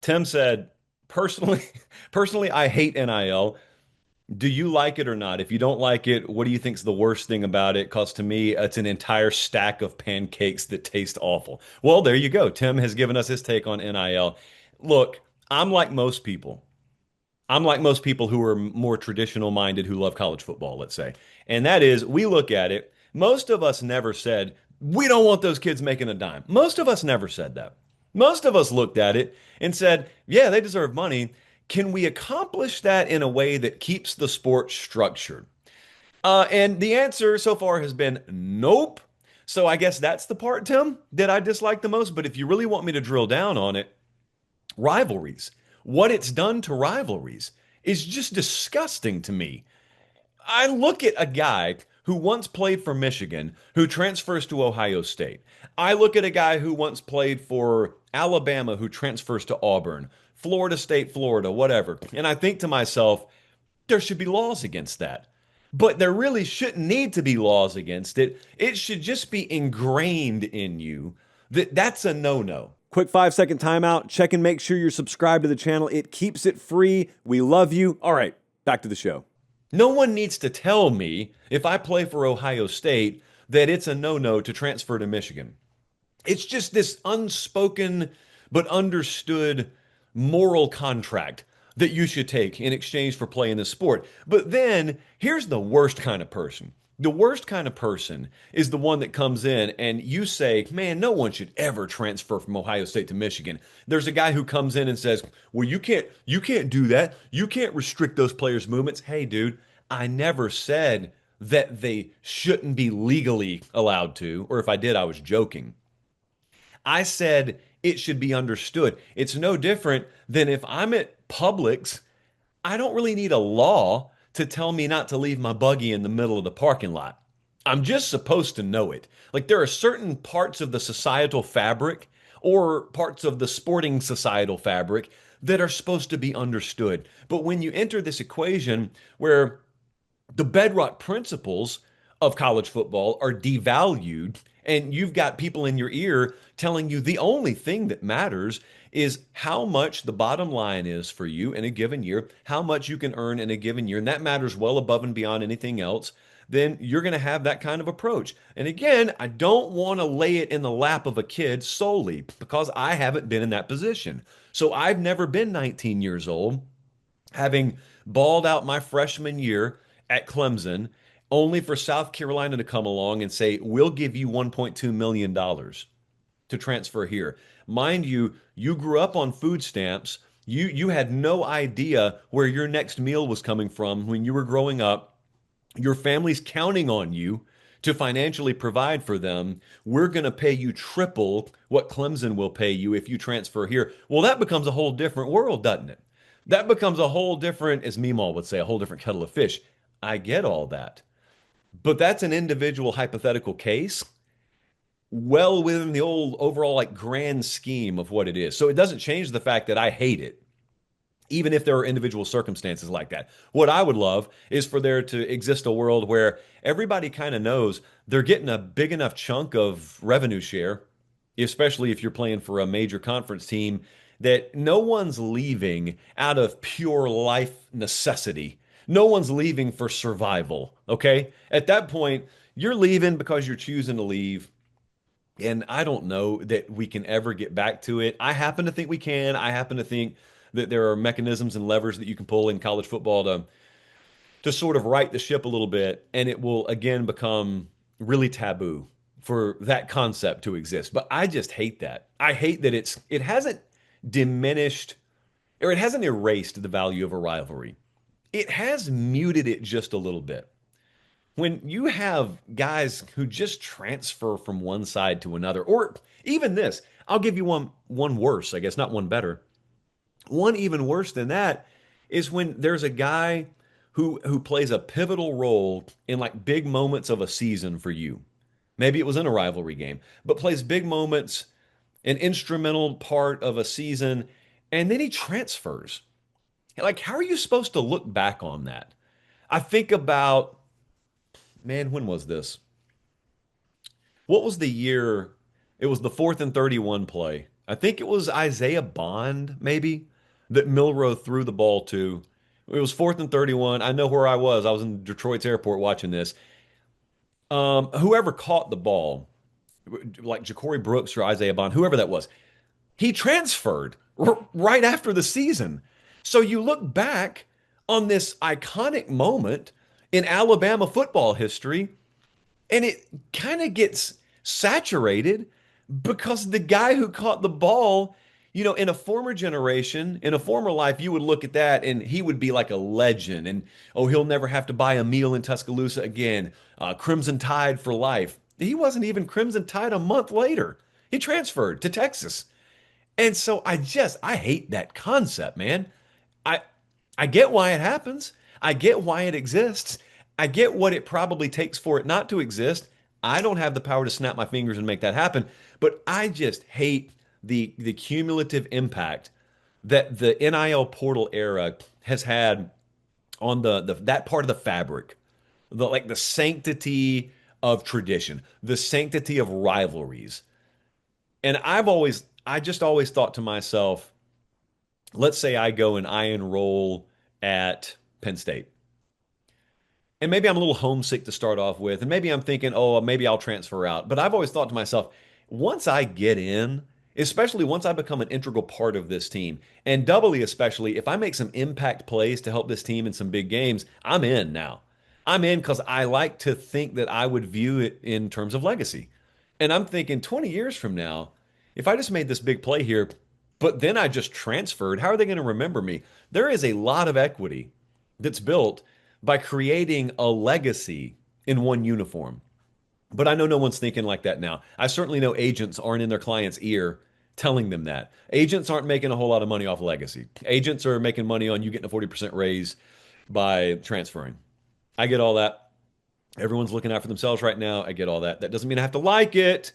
Tim said, personally, personally, I hate NIL. Do you like it or not? If you don't like it, what do you think's the worst thing about it? Because to me, it's an entire stack of pancakes that taste awful. Well, there you go. Tim has given us his take on NIL. Look, I'm like most people. I'm like most people who are more traditional minded who love college football, let's say. And that is, we look at it. Most of us never said, we don't want those kids making a dime. Most of us never said that. Most of us looked at it and said, yeah, they deserve money. Can we accomplish that in a way that keeps the sport structured? And the answer so far has been nope. So I guess that's the part, Tim, that I dislike the most. But if you really want me to drill down on it, rivalries. What it's done to rivalries is just disgusting to me. I look at a guy who once played for Michigan who transfers to Ohio State. I look at a guy who once played for Alabama who transfers to Auburn, Florida State, Florida, whatever. And I think to myself, there should be laws against that. But there really shouldn't need to be laws against it. It should just be ingrained in you that that's a no-no. Quick 5 second timeout. Check and make sure you're subscribed to the channel. It keeps it free. We love you. All right, back to the show. No one needs to tell me if I play for Ohio State that it's a no-no to transfer to Michigan. It's just this unspoken but understood moral contract that you should take in exchange for playing the sport. But then here's the worst kind of person. The worst kind of person is the one that comes in and you say, man, no one should ever transfer from Ohio State to Michigan. There's a guy who comes in and says, well, you can't do that. You can't restrict those players' movements. Hey, dude, I never said that they shouldn't be legally allowed to, or if I did, I was joking. I said it should be understood. It's no different than if I'm at Publix, I don't really need a law to tell me not to leave my buggy in the middle of the parking lot. I'm just supposed to know it. Like there are certain parts of the societal fabric or parts of the sporting societal fabric that are supposed to be understood. But when you enter this equation where the bedrock principles of college football are devalued and you've got people in your ear telling you the only thing that matters is how much the bottom line is for you in a given year, how much you can earn in a given year, and that matters well above and beyond anything else, then you're going to have that kind of approach. And again, I don't want to lay it in the lap of a kid solely because I haven't been in that position. So I've never been 19 years old, having balled out my freshman year at Clemson, only for South Carolina to come along and say, we'll give you $1.2 million to transfer here. Mind you, you grew up on food stamps. You had no idea where your next meal was coming from when you were growing up. Your family's counting on you to financially provide for them. We're going to pay you triple what Clemson will pay you if you transfer here. Well, that becomes a whole different world, doesn't it? That becomes a whole different, as Meemaw would say, a whole different kettle of fish. I get all that. But that's an individual hypothetical case well within the old overall like grand scheme of what it is. So it doesn't change the fact that I hate it, even if there are individual circumstances like that. What I would love is for there to exist a world where everybody kind of knows they're getting a big enough chunk of revenue share, especially if you're playing for a major conference team, that no one's leaving out of pure life necessity. No one's leaving for survival, okay? At that point, you're leaving because you're choosing to leave. And I don't know that we can ever get back to it. I happen to think we can. I happen to think that there are mechanisms and levers that you can pull in college football to sort of right the ship a little bit, and it will again become really taboo for that concept to exist. But I just hate that. I hate that it hasn't diminished or it hasn't erased the value of a rivalry. It has muted it just a little bit. When you have guys who just transfer from one side to another, or even this, I'll give you one worse, I guess, not one better. One even worse than that is when there's a guy who plays a pivotal role in like big moments of a season for you. Maybe it was in a rivalry game, but plays big moments, an instrumental part of a season, and then he transfers. Like, how are you supposed to look back on that? I think about, man, when was this? What was the year? It was the 4th and 31 play. I think it was Isaiah Bond, maybe, that Milrow threw the ball to. It was 4th and 31. I know where I was. I was in Detroit's airport watching this. Whoever caught the ball, like Ja'Cory Brooks or Isaiah Bond, whoever that was, he transferred right after the season. So you look back on this iconic moment in Alabama football history, and it kind of gets saturated because the guy who caught the ball, in a former generation, in a former life, you would look at that and he would be like a legend. And oh, he'll never have to buy a meal in Tuscaloosa again. Crimson Tide for life. He wasn't even Crimson Tide a month later. He transferred to Texas. And so I hate that concept, man. I I get why it happens. I get why it exists. I get what it probably takes for it not to exist. I don't have the power to snap my fingers and make that happen, but I just hate the cumulative impact that the NIL portal era has had on the that part of the fabric, the sanctity of tradition, the sanctity of rivalries. And I just always thought to myself, let's say I go and I enroll at Penn State. And maybe I'm a little homesick to start off with, and maybe I'm thinking, oh, maybe I'll transfer out. But I've always thought to myself, once I get in, especially once I become an integral part of this team, and doubly especially if I make some impact plays to help this team in some big games, I'm in now. I'm in because I like to think that I would view it in terms of legacy. And I'm thinking 20 years from now, if I just made this big play here, but then I just transferred, how are they going to remember me? There is a lot of equity that's built by creating a legacy in one uniform. But I know no one's thinking like that now. I certainly know agents aren't in their client's ear telling them that. Agents aren't making a whole lot of money off legacy. Agents are making money on you getting a 40% raise by transferring. I get all that. Everyone's looking out for themselves right now. I get all that. That doesn't mean I have to like it.